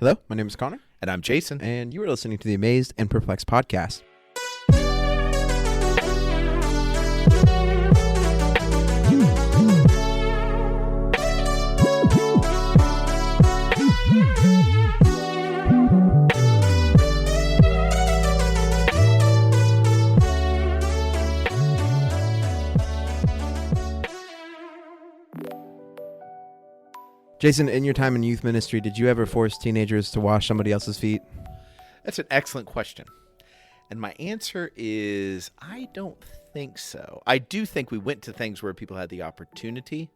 Hello, my name is Connor. And I'm Jason. And you are listening to the Amazed and Perplexed podcast. Jason, in your time in youth ministry, did you ever force teenagers to wash somebody else's feet? That's an excellent question. And my answer is I don't think so. I do think we went to things where people had the opportunity.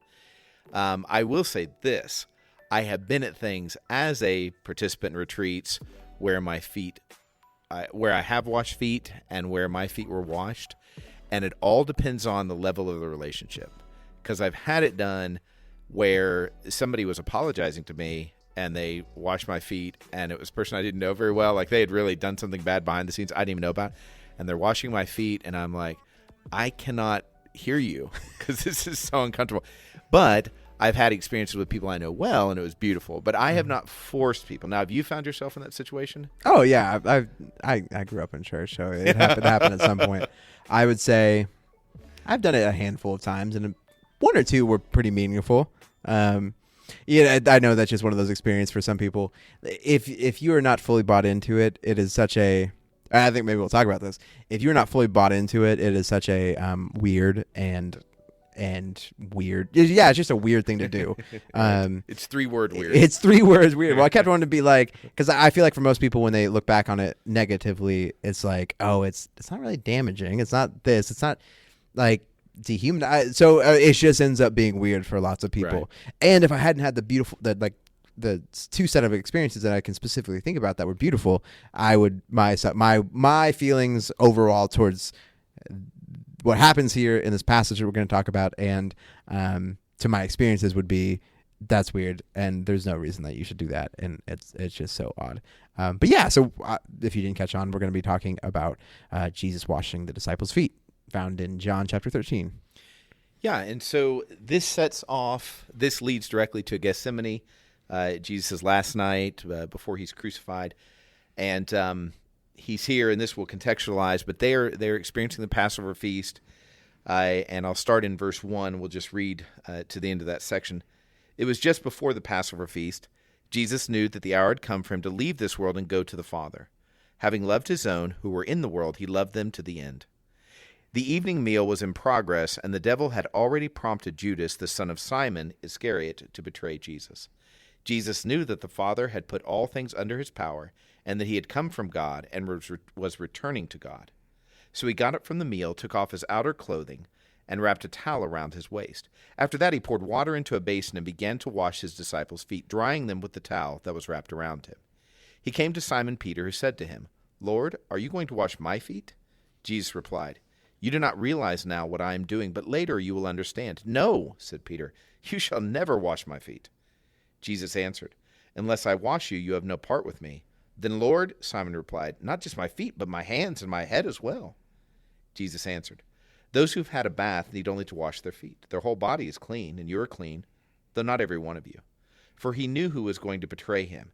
I will say this. I have been at things as a participant in retreats where where I have washed feet and where my feet were washed. And it all depends on the level of the relationship. Because I've had it done where somebody was apologizing to me and they washed my feet, and it was a person I didn't know very well. Like, they had really done something bad behind the scenes I didn't even know about. And they're washing my feet, and I'm like, I cannot hear you because this is so uncomfortable. But I've had experiences with people I know well, and it was beautiful. But I have not forced people. Now, have you found yourself in that situation? Oh, yeah. I grew up in church, so it happened at some point. I would say I've done it a handful of times, and one or two were pretty meaningful. Yeah, I know that's just one of those experiences for some people. If you are not fully bought into it, it is such a. I think maybe we'll talk about this. If you're not fully bought into it, it is such a weird and weird. Yeah, it's just a weird thing to do. It's 3-word weird. It's 3 words weird. Well, I kept wanting to be like, because I feel like for most people when they look back on it negatively, it's like, oh, it's not really damaging. It's not this. It's not like dehumanized. So it just ends up being weird for lots of people. Right. And if I hadn't had the 2 set of experiences that I can specifically think about that were beautiful, I would my feelings overall towards what happens here in this passage that we're going to talk about and to my experiences would be, that's weird and there's no reason that you should do that, and it's just so odd. But yeah, so if you didn't catch on, we're going to be talking about Jesus washing the disciples' feet, found in John chapter 13. Yeah, and so this leads directly to Gethsemane, Jesus' last night before he's crucified. And he's here, and this will contextualize, but they're experiencing the Passover feast. And I'll start in verse 1. We'll just read to the end of that section. It was just before the Passover feast. Jesus knew that the hour had come for him to leave this world and go to the Father. Having loved his own, who were in the world, he loved them to the end. The evening meal was in progress, and the devil had already prompted Judas, the son of Simon Iscariot, to betray Jesus. Jesus knew that the Father had put all things under his power, and that he had come from God and was returning to God. So he got up from the meal, took off his outer clothing, and wrapped a towel around his waist. After that he poured water into a basin and began to wash his disciples' feet, drying them with the towel that was wrapped around him. He came to Simon Peter, who said to him, "Lord, are you going to wash my feet?" Jesus replied, "You do not realize now what I am doing, but later you will understand." "No," said Peter, "you shall never wash my feet." Jesus answered, "Unless I wash you, you have no part with me." "Then, Lord," Simon replied, "not just my feet, but my hands and my head as well." Jesus answered, "Those who have had a bath need only to wash their feet. Their whole body is clean, and you are clean, though not every one of you." For he knew who was going to betray him,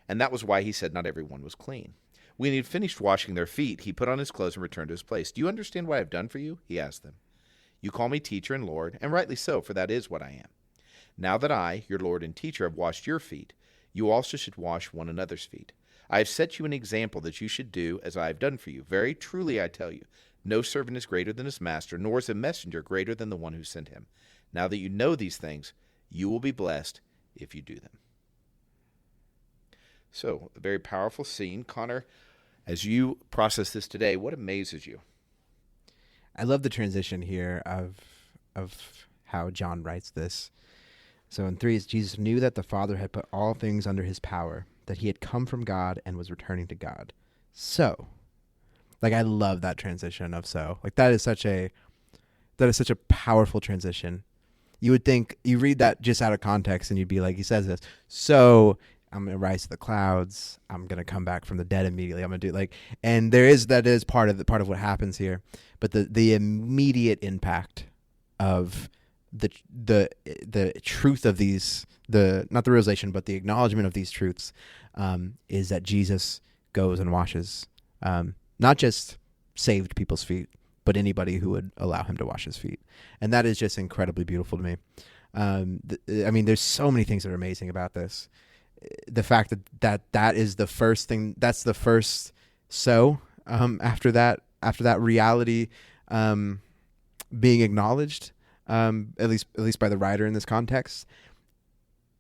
and that was why he said not every one was clean. When he had finished washing their feet, he put on his clothes and returned to his place. "Do you understand what I have done for you?" he asked them. "You call me teacher and Lord, and rightly so, for that is what I am. Now that I, your Lord and teacher, have washed your feet, you also should wash one another's feet. I have set you an example that you should do as I have done for you. Very truly I tell you, no servant is greater than his master, nor is a messenger greater than the one who sent him. Now that you know these things, you will be blessed if you do them." So, a very powerful scene. Connor, as you process this today, what amazes you? I love the transition here of how John writes this. So in 3, Jesus knew that the Father had put all things under his power, that he had come from God and was returning to God. So, like, I love that transition of so. Like, that is such a powerful transition. You would think, you read that just out of context and you'd be like, he says this, so I'm going to rise to the clouds. I'm going to come back from the dead immediately. I'm going to do and that is part of what happens here. But the immediate impact of the truth of these, not the realization, but the acknowledgement of these truths, is that Jesus goes and washes, not just saved people's feet, but anybody who would allow him to wash his feet. And that is just incredibly beautiful to me. There's so many things that are amazing about this. The fact that is the first thing, that's the first after that reality being acknowledged, at least by the writer in this context.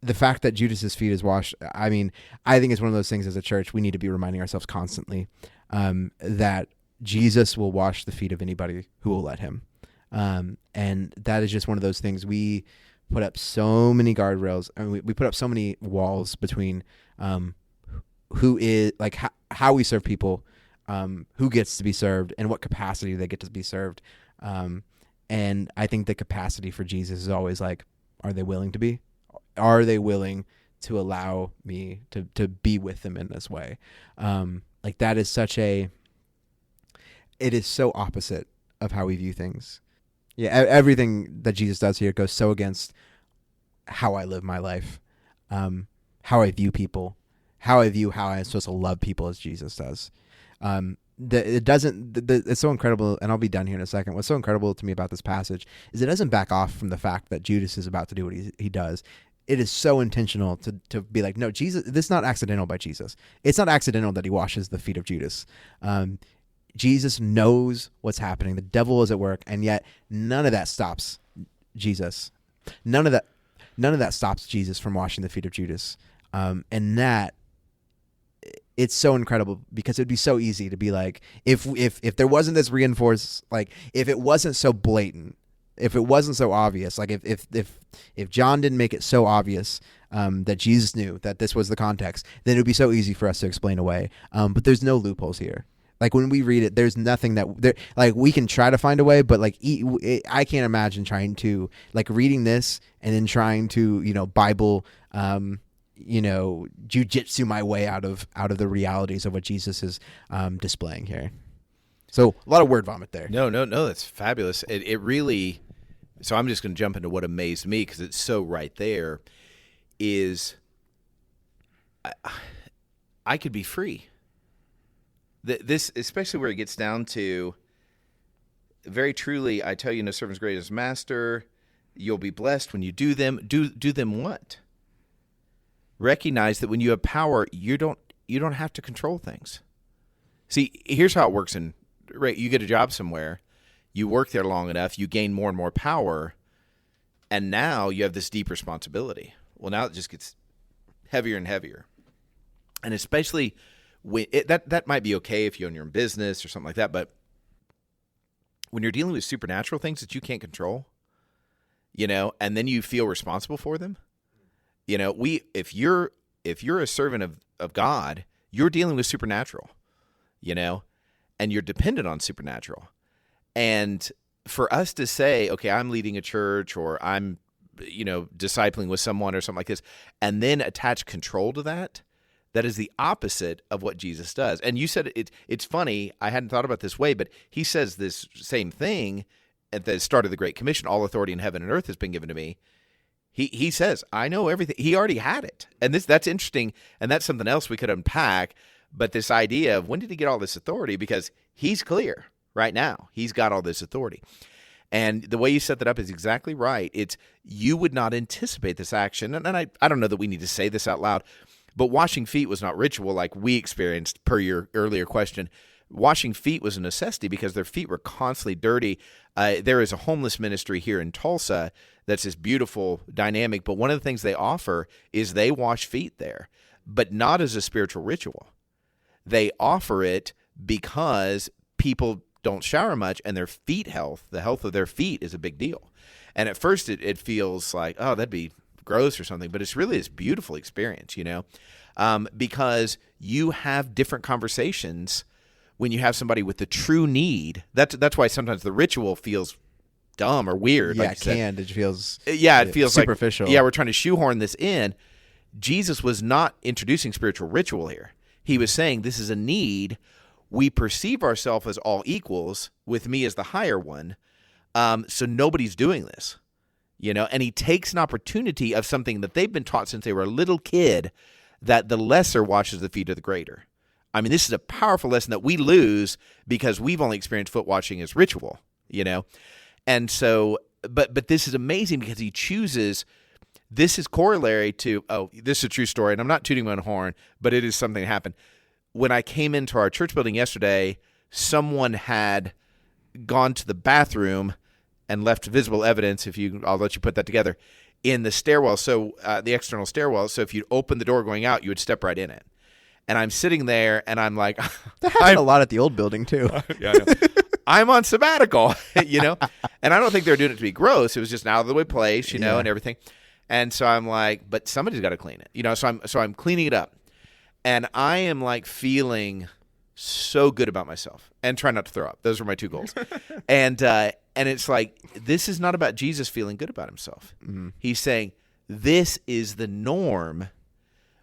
The fact that Judas's feet is washed, I think it's one of those things as a church we need to be reminding ourselves constantly, that Jesus will wash the feet of anybody who will let him. And that is just one of those things. We put up so many guardrails, and we put up so many walls between who is, like, how we serve people, who gets to be served, and what capacity they get to be served. And I think the capacity for Jesus is always like, are they willing to be? Are they willing to allow me to be with them in this way? Like, that is it is so opposite of how we view things. Yeah, everything that Jesus does here goes so against how I live my life, how I view people, how I'm supposed to love people as Jesus does. It's so incredible, and I'll be done here in a second. What's so incredible to me about this passage is it doesn't back off from the fact that Judas is about to do what he does. It is so intentional to be like, no, Jesus, this is not accidental by Jesus. It's not accidental that he washes the feet of Judas. Jesus knows what's happening. The devil is at work, and yet none of that stops Jesus. None of that stops Jesus from washing the feet of Judas. And that, it's so incredible, because it'd be so easy to be like, if there wasn't this reinforced, like, if it wasn't so blatant, if it wasn't so obvious, like if John didn't make it so obvious that Jesus knew that this was the context, then it would be so easy for us to explain away. But there's no loopholes here. Like, when we read it, there's nothing like, we can try to find a way, but like, I can't imagine trying to, like, reading this and then trying to, Bible, jujitsu my way out of the realities of what Jesus is displaying here. So a lot of word vomit there. No, that's fabulous. It really. So I'm just going to jump into what amazed me, because it's so right there. Is I could be free. This, especially where it gets down to, very truly, I tell you, no servant is greater than his master. You'll be blessed when you do them. Do them what? Recognize that when you have power, you don't have to control things. See, here's how it works. Right, you get a job somewhere, you work there long enough, you gain more and more power, and now you have this deep responsibility. Well, now it just gets heavier and heavier, and especially when that might be okay if you own your own business or something like that, but when you're dealing with supernatural things that you can't control, and then you feel responsible for them, if you're a servant of God, you're dealing with supernatural, and you're dependent on supernatural. And for us to say, okay, I'm leading a church, or I'm, discipling with someone or something like this, and then attach control to that is the opposite of what Jesus does. And you said it's funny, I hadn't thought about this way, but he says this same thing at the start of the Great Commission: all authority in heaven and earth has been given to me. He says, I know everything. He already had it. And that's interesting, and that's something else we could unpack. But this idea of, when did he get all this authority? Because he's clear right now. He's got all this authority. And the way you set that up is exactly right. It's, you would not anticipate this action. And I don't know that we need to say this out loud, but washing feet was not ritual like we experienced, per your earlier question. Washing feet was a necessity because their feet were constantly dirty. There is a homeless ministry here in Tulsa that's this beautiful dynamic, but one of the things they offer is they wash feet there, but not as a spiritual ritual. They offer it because people don't shower much, and their feet health, the health of their feet, is a big deal. And at first it feels like, oh, that'd be gross or something, but it's really this beautiful experience, because you have different conversations when you have somebody with the true need. That's why sometimes the ritual feels dumb or weird. Yeah, like it feels it feels superficial. Like, we're trying to shoehorn this in. Jesus was not introducing spiritual ritual here. He was saying, this is a need. We perceive ourselves as all equals, with me as the higher one, so nobody's doing this. and he takes an opportunity of something that they've been taught since they were a little kid, that the lesser washes the feet of the greater. I mean, this is a powerful lesson that we lose because we've only experienced foot washing as ritual, And so, but this is amazing because he chooses, this is corollary to, this is a true story, and I'm not tooting my own horn, but it is something that happened. When I came into our church building yesterday, someone had gone to the bathroom and left visible evidence, I'll let you put that together, in the stairwell, so the external stairwell. So if you open the door going out, you would step right in it. And I'm sitting there, and I'm like, that happened a lot at the old building too. Yeah, I know. I'm on sabbatical, and I don't think they're doing it to be gross. It was just an out of the way place, and everything. And so I'm like, but somebody's got to clean it, So I'm cleaning it up, and I am like feeling so good about myself and try not to throw up. Those are my two goals. And it's like, this is not about Jesus feeling good about himself. Mm-hmm. He's saying this is the norm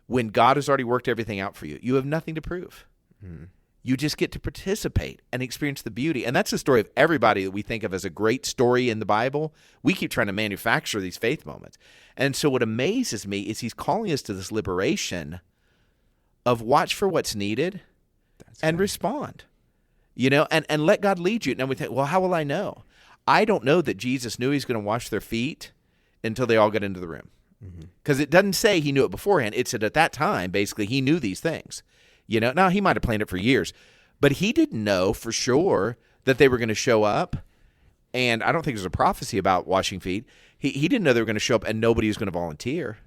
when God has already worked everything out for you. You have nothing to prove. Mm-hmm. You just get to participate and experience the beauty. And that's the story of everybody that we think of as a great story in the Bible. We keep trying to manufacture these faith moments. And so what amazes me is he's calling us to this liberation of watch for what's needed and respond, and let God lead you. And we think, well, how will I know? I don't know that Jesus knew he's going to wash their feet until they all got into the room. Because it doesn't say he knew it beforehand. It said at that time, basically, he knew these things. Now he might have planned it for years, but he didn't know for sure that they were going to show up. And I don't think there's a prophecy about washing feet. He didn't know they were going to show up and nobody was going to volunteer.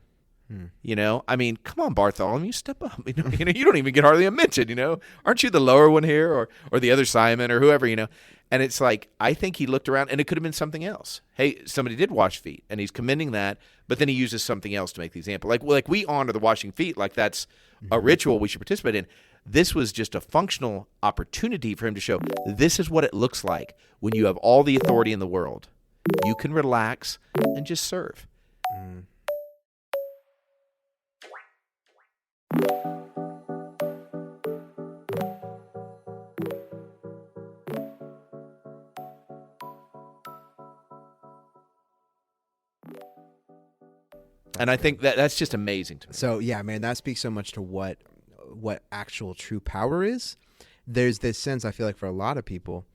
I mean, come on, Bartholomew, step up. You don't even get hardly a mention. Aren't you the lower one here, or the other Simon, or whoever? And it's like, I think he looked around, and it could have been something else. Hey, somebody did wash feet, and he's commending that, but then he uses something else to make the example. Like we honor the washing feet, like that's a ritual we should participate in. This was just a functional opportunity for him to show this is what it looks like when you have all the authority in the world. You can relax and just serve. And I think that's just amazing to me. So yeah, man, that speaks so much to what actual true power is. There's this sense, I feel like, for a lot of people,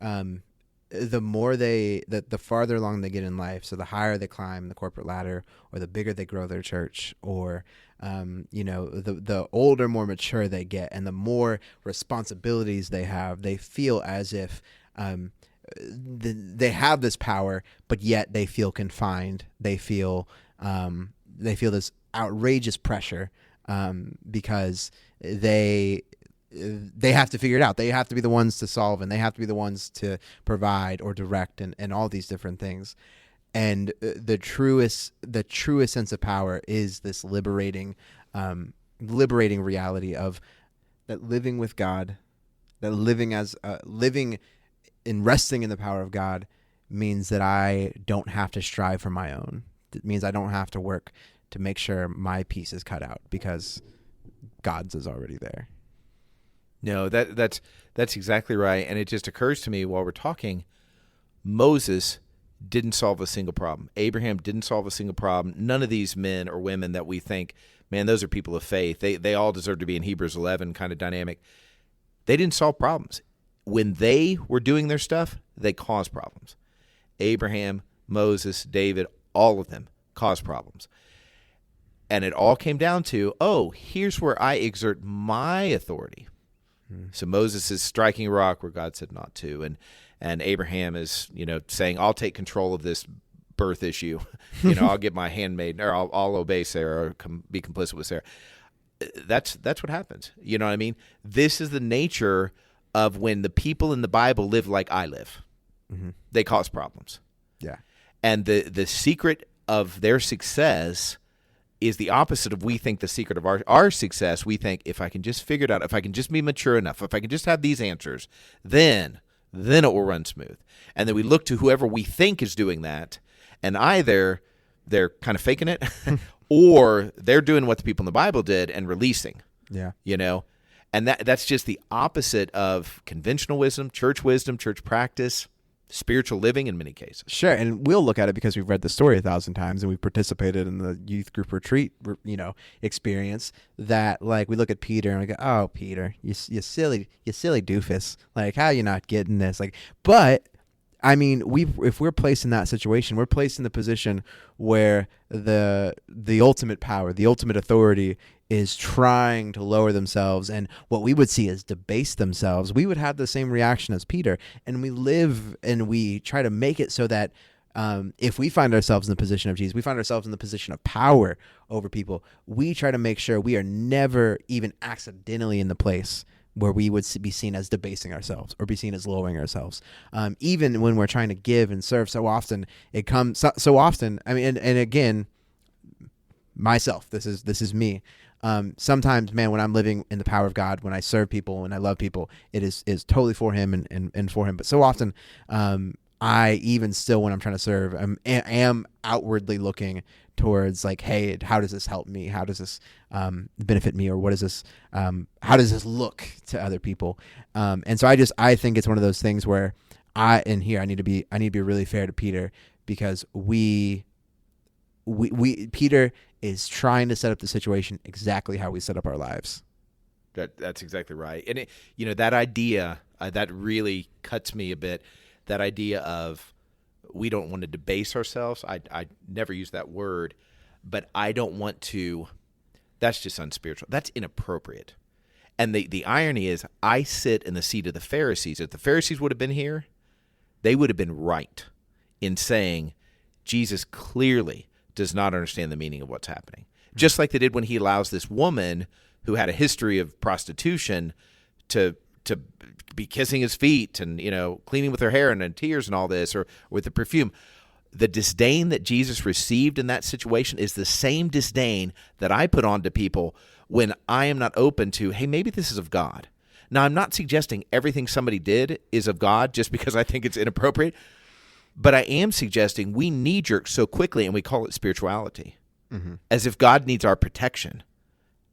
the more the farther along they get in life, so the higher they climb the corporate ladder, or the bigger they grow their church, or the older, more mature they get, and the more responsibilities they have, they feel as if they have this power, but yet they feel confined. They feel this outrageous pressure because they have to figure it out. They have to be the ones to solve, and they have to be the ones to provide or direct, and all these different things. And the truest sense of power is this liberating reality of that living with God, that living in resting in the power of God means that I don't have to strive for my own. It means I don't have to work to make sure my piece is cut out because God's is already there. No, that's exactly right. And it just occurs to me while we're talking, Moses didn't solve a single problem. Abraham didn't solve a single problem. None of these men or women that we think, man, those are people of faith. They all deserve to be in Hebrews 11 kind of dynamic. They didn't solve problems. When they were doing their stuff, they caused problems. Abraham, Moses, David, all of them caused problems. And it all came down to, here's where I exert my authority. So Moses is striking a rock where God said not to, and Abraham is, saying, I'll take control of this birth issue. I'll get my handmaid, or I'll obey Sarah, or be complicit with Sarah. That's what happens. You know what I mean? This is the nature of when the people in the Bible live like I live. Mm-hmm. They cause problems. Yeah. And the secret of their success is the opposite of we think the secret of our success. We think if I can just figure it out, if I can just be mature enough, if I can just have these answers, then it will run smooth. And then we look to whoever we think is doing that, and either they're kind of faking it or they're doing what the people in the Bible did and releasing. Yeah. And that's just the opposite of conventional wisdom, church practice. spiritual living in many cases. Sure, and we'll look at it because we've read the story 1,000 times and we've participated in the youth group retreat, experience. That like we look at Peter and we go, "Oh, Peter, you silly doofus! Like, how you not getting this?" Like, but I mean, if we're placed in that situation, we're placed in the position where the ultimate power, the ultimate authority is trying to lower themselves and what we would see as debase themselves. We would have the same reaction as Peter, and we live and we try to make it so that if we find ourselves in the position of Jesus, we find ourselves in the position of power over people, we try to make sure we are never even accidentally in the place where we would be seen as debasing ourselves or be seen as lowering ourselves. Even when we're trying to give and serve, so often it comes so often. I mean, and again, myself, this is me. Sometimes, man, when I'm living in the power of God, when I serve people and I love people, it is totally for Him and for Him. But so often, I even still, when I'm trying to serve, am outwardly looking towards like, hey, how does this help me? How does this benefit me? Or what is this? How does this look to other people? And so I think it's one of those things where I need to be really fair to Peter, because Peter is trying to set up the situation exactly how we set up our lives. That's exactly right. And that idea that really cuts me a bit. That idea of we don't want to debase ourselves. I never use that word, but I don't want to. That's just unspiritual. That's inappropriate. And the irony is, I sit in the seat of the Pharisees. If the Pharisees would have been here, they would have been right in saying Jesus clearly does not understand the meaning of what's happening. Just like they did when he allows this woman who had a history of prostitution to be kissing his feet and, cleaning with her hair and tears and all this, or with the perfume. The disdain that Jesus received in that situation is the same disdain that I put on to people when I am not open to, hey, maybe this is of God. Now, I'm not suggesting everything somebody did is of God just because I think it's inappropriate, but I am suggesting we knee-jerk so quickly and we call it spirituality, as if God needs our protection.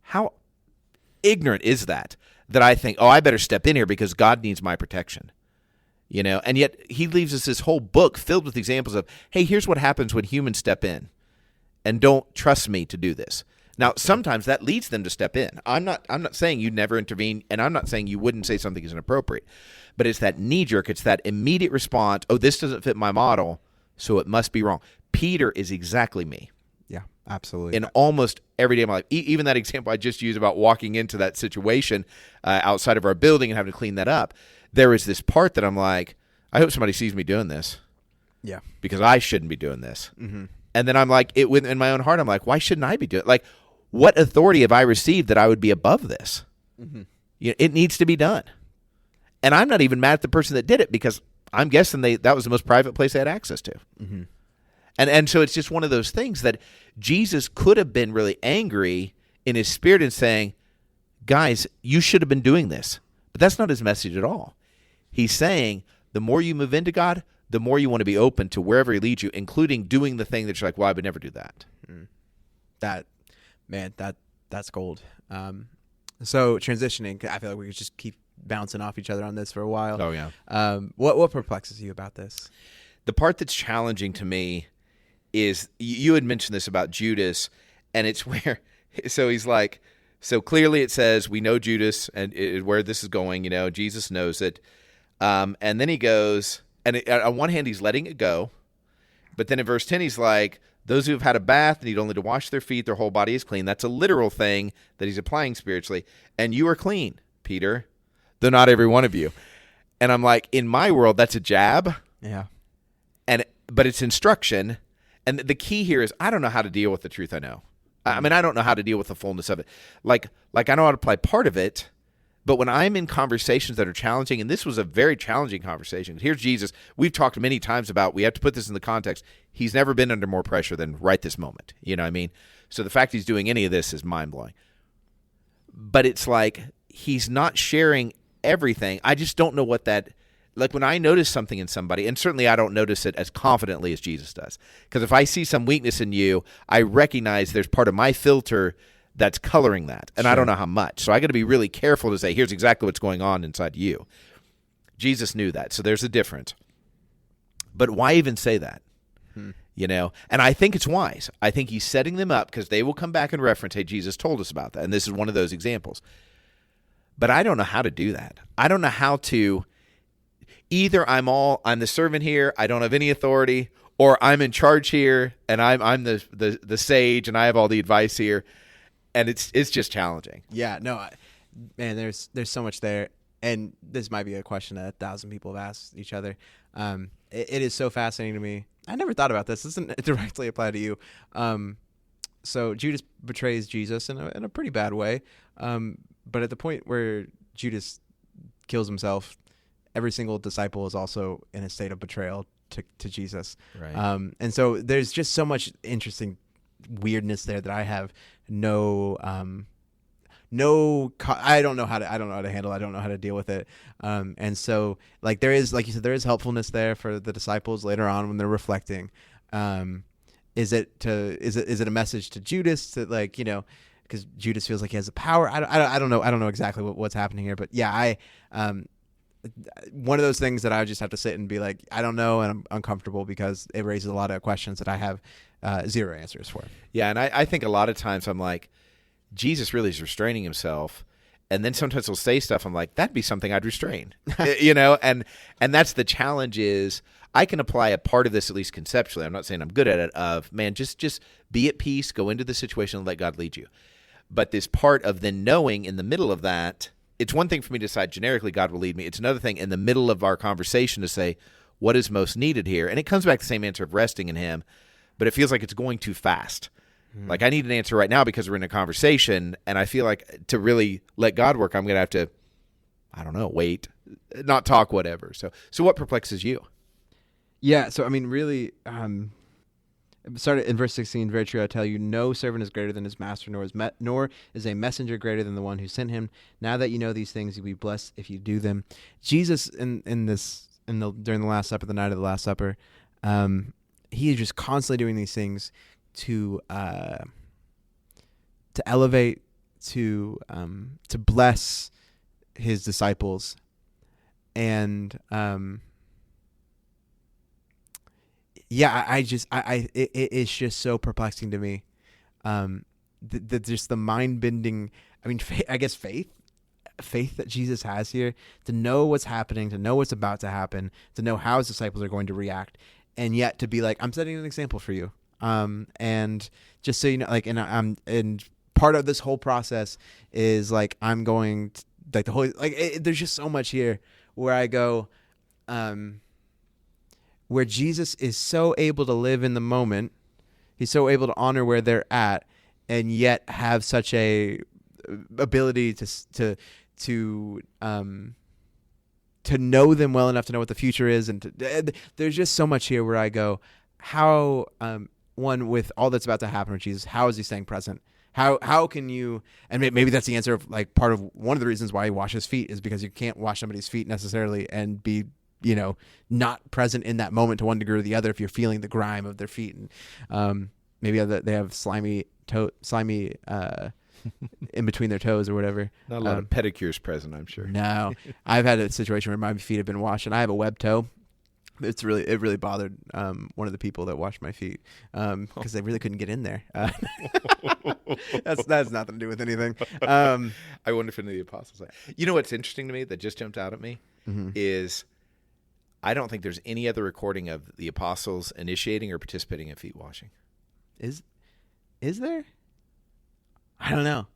How ignorant is that I think, I better step in here because God needs my protection. And yet he leaves us this whole book filled with examples of, hey, here's what happens when humans step in and don't trust me to do this. Now, sometimes that leads them to step in. I'm not saying you never intervene, and I'm not saying you wouldn't say something is inappropriate, but it's that knee-jerk, it's that immediate response, this doesn't fit my model, so it must be wrong. Peter is exactly me. Yeah, absolutely. In almost every day of my life. Even that example I just used about walking into that situation outside of our building and having to clean that up, there is this part that I'm like, I hope somebody sees me doing this. Yeah. Because I shouldn't be doing this. Mm-hmm. And then I'm like, in my own heart, I'm like, why shouldn't I be doing it? Like, what authority have I received that I would be above this? Mm-hmm. It needs to be done. And I'm not even mad at the person that did it, because I'm guessing that was the most private place they had access to. Mm-hmm. And so it's just one of those things that Jesus could have been really angry in his spirit and saying, guys, you should have been doing this. But that's not his message at all. He's saying the more you move into God, the more you want to be open to wherever he leads you, including doing the thing that you're like, well, I would never do that. That's gold. So transitioning, I feel like we could just keep bouncing off each other on this for a while. Oh, yeah. What perplexes you about this? The part that's challenging to me is, you had mentioned this about Judas, and it's where, so he's like, so clearly it says we know Judas and where this is going, Jesus knows it. And then he goes, and on one hand, he's letting it go. But then in verse 10, he's like, those who have had a bath need only to wash their feet, their whole body is clean. That's a literal thing that he's applying spiritually. And you are clean, Peter, though not every one of you. And I'm like, in my world, that's a jab. Yeah. But it's instruction. And the key here is, I don't know how to deal with the truth I know. I mean, I don't know how to deal with the fullness of it. Like I know how to apply part of it, but when I'm in conversations that are challenging, and this was a very challenging conversation. Here's Jesus. We've talked many times about, we have to put this in the context. He's never been under more pressure than right this moment. You know what I mean? So the fact he's doing any of this is mind-blowing. But it's like, he's not sharing everything. I just don't know what that, like when I notice something in somebody, and certainly I don't notice it as confidently as Jesus does. Because if I see some weakness in you, I recognize there's part of my filter that's coloring that. And sure. I don't know how much. So I got to be really careful to say, here's exactly what's going on inside you. Jesus knew that. So there's a difference. But why even say that? You know, and I think it's wise. I think he's setting them up because they will come back and reference, hey, Jesus told us about that. And this is one of those examples. But I don't know how to do that. I don't know how to either I'm the servant here, I don't have any authority, or I'm in charge here and I'm the sage and I have all the advice here. And it's just challenging. Yeah, no, man, there's so much there. And this might be a question that 1,000 people have asked each other. It is so fascinating to me. I never thought about this. This doesn't directly apply to you. So Judas betrays Jesus in a pretty bad way. But at the point where Judas kills himself, every single disciple is also in a state of betrayal to Jesus. Right. And so there's just so much interesting weirdness there that I have I don't know how to handle. I don't know how to deal with it. And so like there is, like you said, there is helpfulness there for the disciples later on when they're reflecting. Is it a message to Judas to, like, you know, because Judas feels like he has the power. I don't know exactly what's happening here, but yeah, one of those things that I just have to sit and be like, I don't know, and I'm uncomfortable because it raises a lot of questions that I have zero answers for. Yeah, and I think a lot of times I'm like, Jesus really is restraining himself, and then sometimes he'll say stuff I'm like, that'd be something I'd restrain. You know, and that's the challenge is I can apply a part of this, at least conceptually. I'm not saying I'm good at it, of, man, just be at peace, go into the situation and let God lead you. But this part of then knowing in the middle of that, it's one thing for me to decide generically God will lead me. It's another thing in the middle of our conversation to say, what is most needed here? And it comes back to the same answer of resting in him, but it feels like it's going too fast. Like I need an answer right now because we're in a conversation, and I feel like to really let God work, I'm going to have to, I don't know, wait, not talk, whatever. So what perplexes you? Yeah, so I mean, really, started in verse 16. Very true, I tell you, no servant is greater than his master, nor is a messenger greater than the one who sent him. Now that you know these things, you'll be blessed if you do them. Jesus, during the Last Supper, the night of the Last Supper, he is just constantly doing these things to elevate, to bless his disciples, and it is just so perplexing to me. Just the mind bending. I mean, I guess faith that Jesus has here to know what's happening, to know what's about to happen, to know how his disciples are going to react, and yet to be like, I'm setting an example for you. And just so you know, like, and part of this whole process is like, I'm going to, like, the whole, like, there's just so much here where I go, where Jesus is so able to live in the moment. He's so able to honor where they're at and yet have such a ability to know them well enough to know what the future is. And there's just so much here where I go, how, one, with all that's about to happen with Jesus, how is he staying present? How can you, and maybe that's the answer of, like, part of one of the reasons why he washes feet is because you can't wash somebody's feet necessarily and be, you know, not present in that moment to one degree or the other if you're feeling the grime of their feet. And maybe they have slimy in between their toes or whatever. Not a lot of pedicures present, I'm sure. No, I've had a situation where my feet have been washed and I have a web toe. It really bothered one of the people that washed my feet because they really couldn't get in there. That's nothing to do with anything. I wonder if any of the apostles. You know what's interesting to me that just jumped out at me is I don't think there's any other recording of the apostles initiating or participating in feet washing. Is there? I don't know.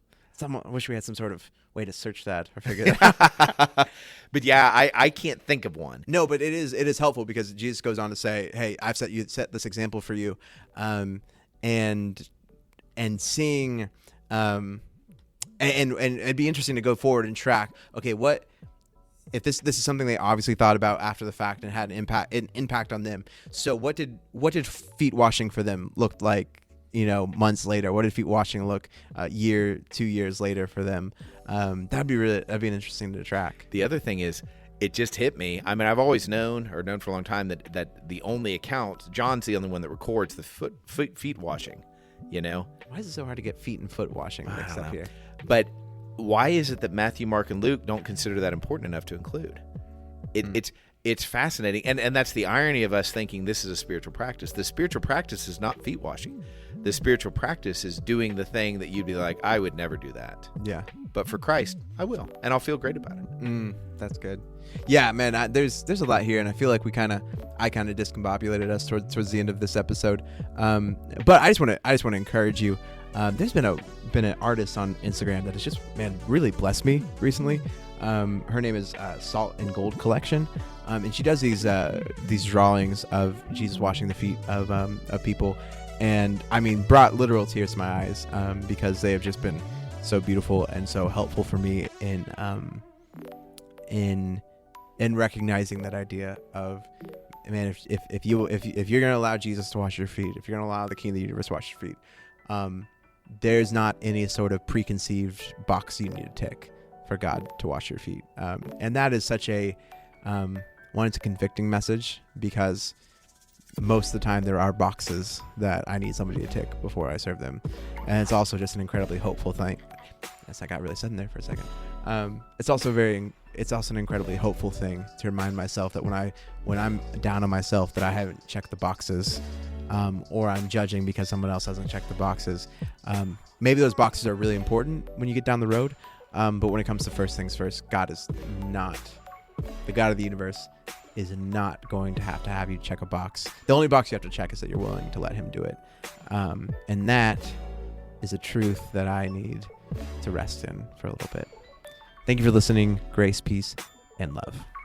I wish we had some sort of way to search that or figure it out. But yeah, I can't think of one. No, but it is helpful because Jesus goes on to say, "Hey, I've set this example for you," and seeing, and it'd be interesting to go forward and track. Okay, what if this is something they obviously thought about after the fact and had an impact on them? So what did feet washing for them look like? You know, months later, what did feet washing look 2 years later for them? That'd be interesting to track. The other thing is, it just hit me. I mean, I've always known for a long time that the only account, John's the only one that records the feet washing. You know, why is it so hard to get feet and foot washing mixed up here? But why is it that Matthew, Mark, and Luke don't consider that important enough to include? It's it's fascinating. And that's the irony of us thinking this is a spiritual practice. The spiritual practice is not feet washing. The spiritual practice is doing the thing that you'd be like, I would never do that. Yeah. But for Christ, I will. And I'll feel great about it. That's good. Yeah, man, there's a lot here, and I feel like I kind of discombobulated us towards the end of this episode. But I just want to encourage you. There's been an artist on Instagram that has just, man, really blessed me recently. Her name is Salt and Gold Collection, and she does these drawings of Jesus washing the feet of people, and I mean, brought literal tears to my eyes because they have just been so beautiful and so helpful for me in recognizing that idea of, man, if you're gonna allow Jesus to wash your feet, if you're gonna allow the King of the universe to wash your feet, there's not any sort of preconceived box you need to tick for God to wash your feet. And that is such a, it's a convicting message, because most of the time there are boxes that I need somebody to tick before I serve them. And it's also just an incredibly hopeful thing. Yes, I got really sudden there for a second. It's also an incredibly hopeful thing to remind myself that when I'm down on myself, that I haven't checked the boxes, or I'm judging because someone else hasn't checked the boxes. Maybe those boxes are really important when you get down the road. But when it comes to first things first, God is not, the God of the universe is not going to have you check a box. The only box you have to check is that you're willing to let him do it. And that is a truth that I need to rest in for a little bit. Thank you for listening. Grace, peace, and love.